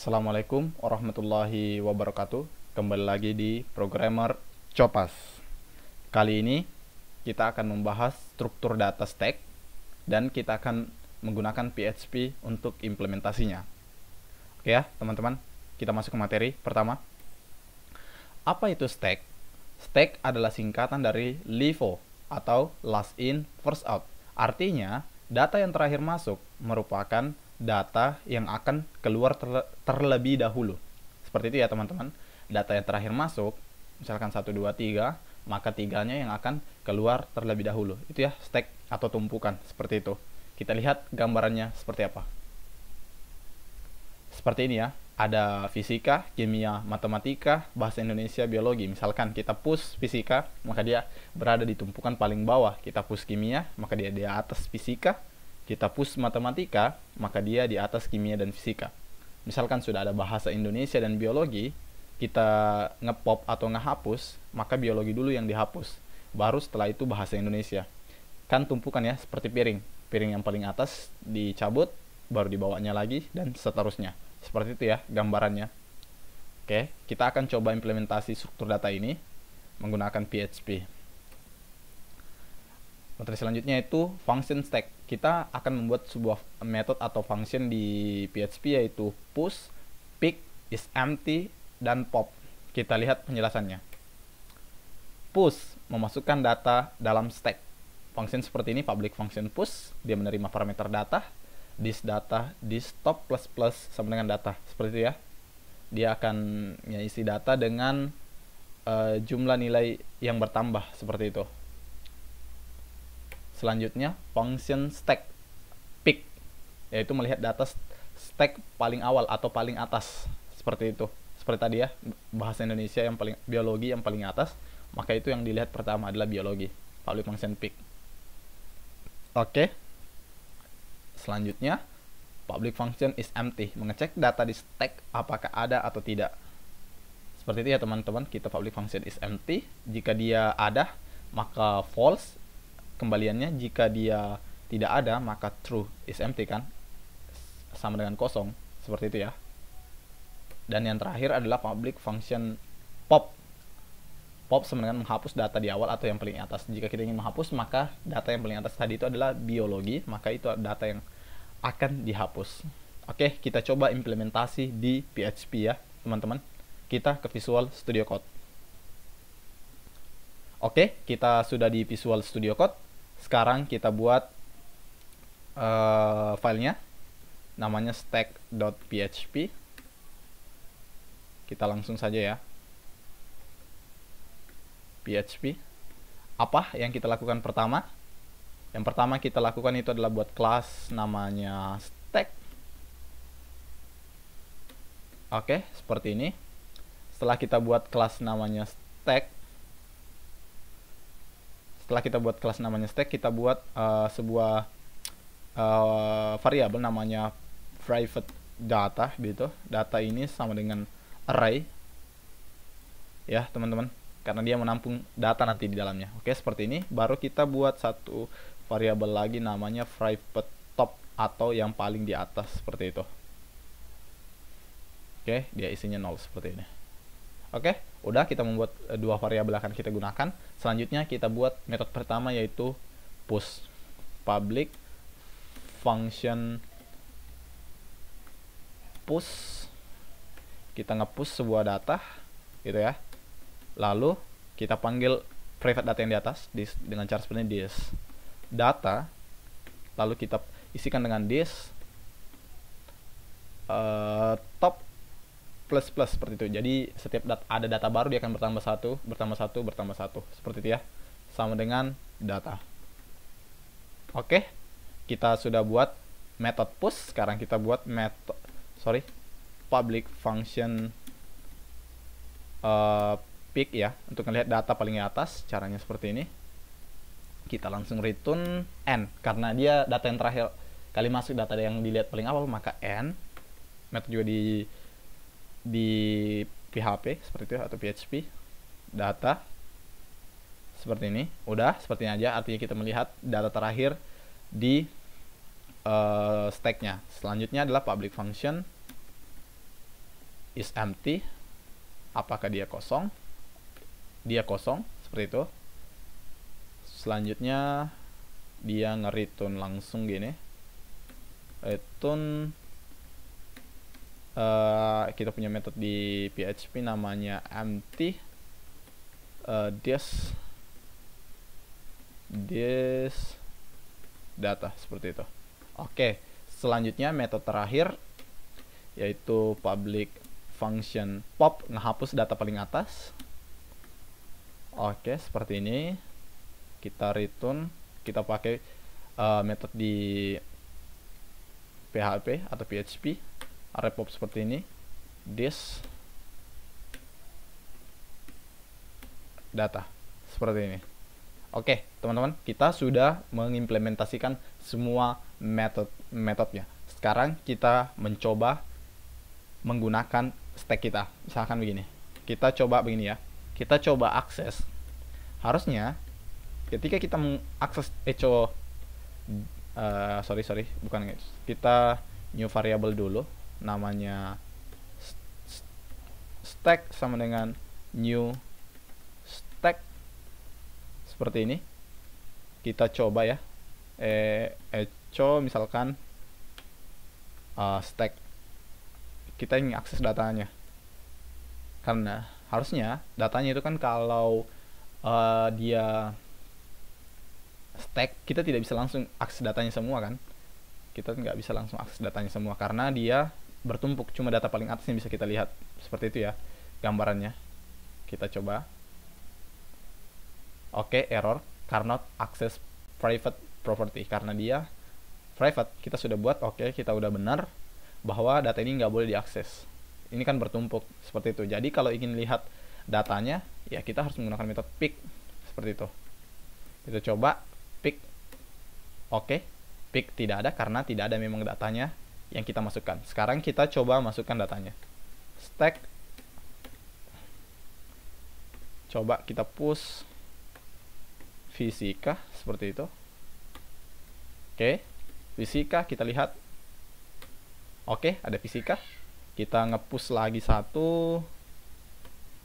Assalamualaikum warahmatullahi wabarakatuh. Kembali lagi di Programmer Copas. Kali ini kita akan membahas struktur data stack dan kita akan menggunakan PHP untuk implementasinya. Oke ya, teman-teman, kita masuk ke materi pertama. Apa itu stack? Stack adalah singkatan dari LIFO atau last in first out. Artinya, data yang terakhir masuk merupakan data yang akan keluar terlebih dahulu. Seperti itu ya teman-teman. Data yang terakhir masuk, misalkan 1, 2, 3, maka tiganya yang akan keluar terlebih dahulu. Itu ya stack atau tumpukan, seperti itu. Kita lihat gambarannya seperti apa. Seperti ini ya. Ada fisika, kimia, matematika, bahasa Indonesia, biologi. Misalkan kita push fisika, maka dia berada di tumpukan paling bawah. Kita push kimia, maka dia di atas fisika. Kita push matematika, maka dia di atas kimia dan fisika. Misalkan sudah ada bahasa Indonesia dan biologi, kita ngepop atau ngehapus, maka biologi dulu yang dihapus. Baru setelah itu bahasa Indonesia. Kan tumpukan ya, seperti piring. Piring yang paling atas dicabut, baru dibawanya lagi, dan seterusnya. Seperti itu ya gambarannya. Oke, kita akan coba implementasi struktur data ini menggunakan PHP. Materi selanjutnya itu function stack. Kita akan membuat sebuah method atau function di PHP yaitu push, pick, is empty, dan pop. Kita lihat penjelasannya. Push memasukkan data dalam stack. Function seperti ini, public function push, dia menerima parameter data, this data, this top plus plus sama dengan data. Seperti itu ya. Dia akan mengisi data dengan jumlah nilai yang bertambah seperti itu. Selanjutnya function stack pick, yaitu melihat data stack paling awal atau paling atas, seperti itu. Seperti tadi ya, bahasa Indonesia yang paling, biologi yang paling atas, maka itu yang dilihat pertama adalah biologi, public function pick. Oke. Selanjutnya public function is empty, mengecek data di stack apakah ada atau tidak. Seperti itu ya teman-teman, kita public function is empty, jika dia ada maka false kembaliannya, jika dia tidak ada maka true, is empty kan, sama dengan kosong, seperti itu ya. Dan yang terakhir adalah public function pop. Pop sama dengan menghapus data di awal atau yang paling atas. Jika kita ingin menghapus, maka data yang paling atas tadi itu adalah biologi, maka itu data yang akan dihapus. Oke, kita coba implementasi di PHP ya teman-teman. Kita ke Visual Studio Code. Oke, kita sudah di Visual Studio Code. Sekarang kita buat filenya, namanya stack.php. Kita langsung saja ya. PHP. Apa yang kita lakukan pertama? Yang pertama kita lakukan itu adalah buat kelas namanya stack. Oke, seperti ini. Setelah kita buat kelas namanya stack, kita buat sebuah variabel namanya private data gitu. Data ini sama dengan array ya teman-teman, karena dia menampung data nanti di dalamnya. Oke, seperti ini. Baru kita buat satu variabel lagi namanya private top atau yang paling di atas, seperti itu. Oke, dia isinya 0 seperti ini. Oke, udah, kita membuat dua variabel akan kita gunakan. Selanjutnya kita buat metode pertama yaitu push. Public function push. Kita nge-push sebuah data gitu ya. Lalu kita panggil private data yang di atas dengan cara seperti ini, this data. Lalu kita isikan dengan this top plus plus, seperti itu. Jadi setiap ada data baru dia akan bertambah satu, seperti itu ya, sama dengan data. Oke, kita sudah buat method push. Sekarang kita buat public function pick ya, untuk melihat data paling atas. Caranya seperti ini. Kita langsung return n, karena dia data yang terakhir kali masuk, data yang dilihat paling awal, maka n. Method juga di PHP seperti itu, atau PHP data seperti ini. Udah, seperti ini aja. Artinya kita melihat data terakhir di stacknya. Selanjutnya adalah public function is empty. Apakah dia kosong? Dia kosong, seperti itu. Selanjutnya dia nge-return langsung gini. Return kita punya metode di PHP namanya empty this data, seperti itu. Oke, selanjutnya metode terakhir yaitu public function pop, ngehapus data paling atas. Oke, seperti ini. Kita return, kita pakai metode di PHP atau PHP array pop seperti ini, this data, seperti ini. Oke, teman-teman, kita sudah mengimplementasikan semua metodenya. Sekarang kita mencoba menggunakan stack kita. Misalkan begini, kita coba begini ya, kita coba akses. Harusnya ketika kita mengakses echo bukan kita new variable dulu, namanya stack sama dengan new stack, seperti ini. Kita coba ya, echo misalkan stack, kita ingin akses datanya, karena harusnya datanya itu kan kalau dia stack, kita tidak bisa langsung akses datanya semua kan, kita nggak bisa langsung akses datanya semua karena dia bertumpuk, cuma data paling atas yang bisa kita lihat, seperti itu ya gambarannya. Kita coba. Oke, error cannot access private property, karena dia private kita sudah buat. Oke, kita udah benar bahwa data ini nggak boleh diakses, ini kan bertumpuk, seperti itu. Jadi kalau ingin lihat datanya ya kita harus menggunakan metode pick, seperti itu. Kita coba pick. Oke, pick tidak ada karena tidak ada memang datanya yang kita masukkan. Sekarang kita coba masukkan datanya. Stack. Coba kita push fisika, seperti itu. Oke, fisika kita lihat. Oke, ada fisika. Kita nge-push lagi satu,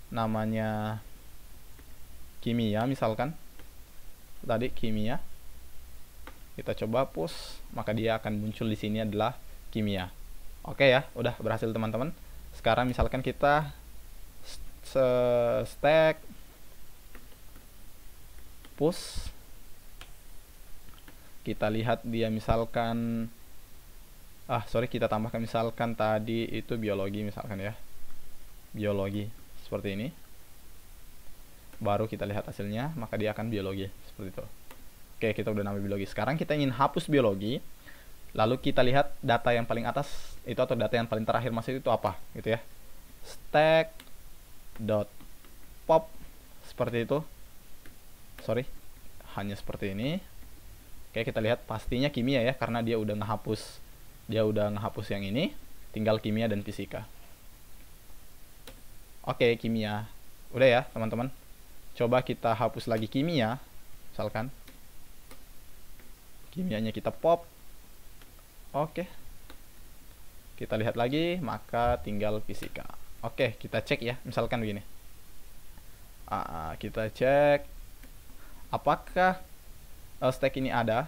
namanya kimia misalkan. Tadi kimia. Kita coba push, maka dia akan muncul di sini adalah kimia. Oke ya, udah berhasil teman-teman. Sekarang misalkan kita stack push, kita lihat dia misalkan kita tambahkan misalkan tadi itu biologi misalkan ya, biologi seperti ini, baru kita lihat hasilnya, maka dia akan biologi, seperti itu. Oke, kita udah nambah biologi. Sekarang kita ingin hapus biologi, lalu kita lihat data yang paling atas itu atau data yang paling terakhir masuk itu apa gitu ya. Stack dot pop, seperti itu. Hanya seperti ini. Oke, kita lihat pastinya kimia ya, karena dia udah ngehapus yang ini, tinggal kimia dan fisika. Oke, kimia udah ya teman-teman. Coba kita hapus lagi kimia, misalkan kimianya kita pop. Oke, kita lihat lagi, maka tinggal fisika. Oke, kita cek ya, misalkan begini. Kita cek apakah stack ini ada,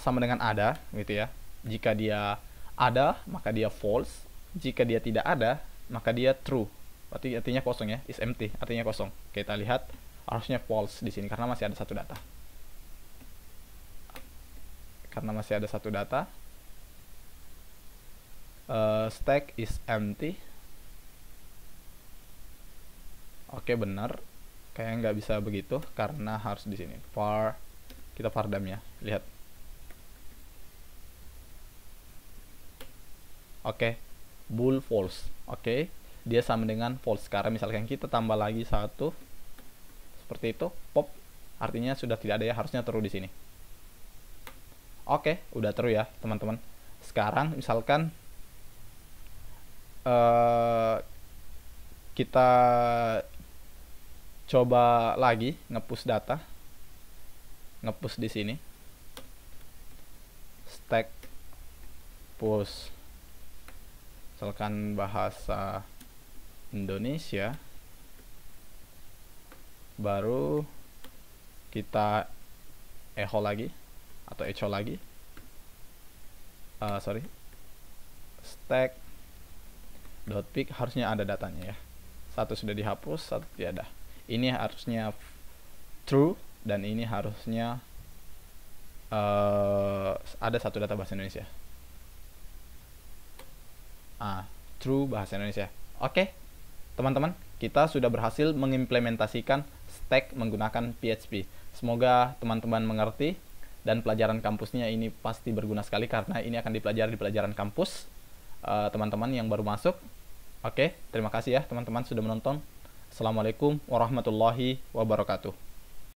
sama dengan ada gitu ya. Jika dia ada, maka dia false. Jika dia tidak ada, maka dia true. Berarti artinya kosong ya, is empty, artinya kosong. Kita lihat harusnya false di sini karena masih ada satu data. Stack is empty. Oke, benar. Kayaknya nggak bisa begitu karena harus di sini. Kita pardam ya. Lihat. Oke, bool false. Oke, dia sama dengan false. Sekarang misalkan kita tambah lagi satu, seperti itu, pop. Artinya sudah tidak ada ya, harusnya true di sini. Oke, udah true ya teman-teman. Sekarang misalkan kita coba lagi nge-push data, nge-push di sini, stack push misalkan bahasa Indonesia, baru kita echo lagi atau echo lagi, stack.pic harusnya ada datanya ya. Satu sudah dihapus, satu tidak ada. Ini harusnya true dan ini harusnya ada satu data bahasa Indonesia. True bahasa Indonesia. Oke, teman-teman, kita sudah berhasil mengimplementasikan stack menggunakan PHP. Semoga teman-teman mengerti dan pelajaran kampusnya ini pasti berguna sekali karena ini akan dipelajari di pelajaran kampus teman-teman yang baru masuk. Oke, terima kasih ya teman-teman sudah menonton. Assalamualaikum warahmatullahi wabarakatuh.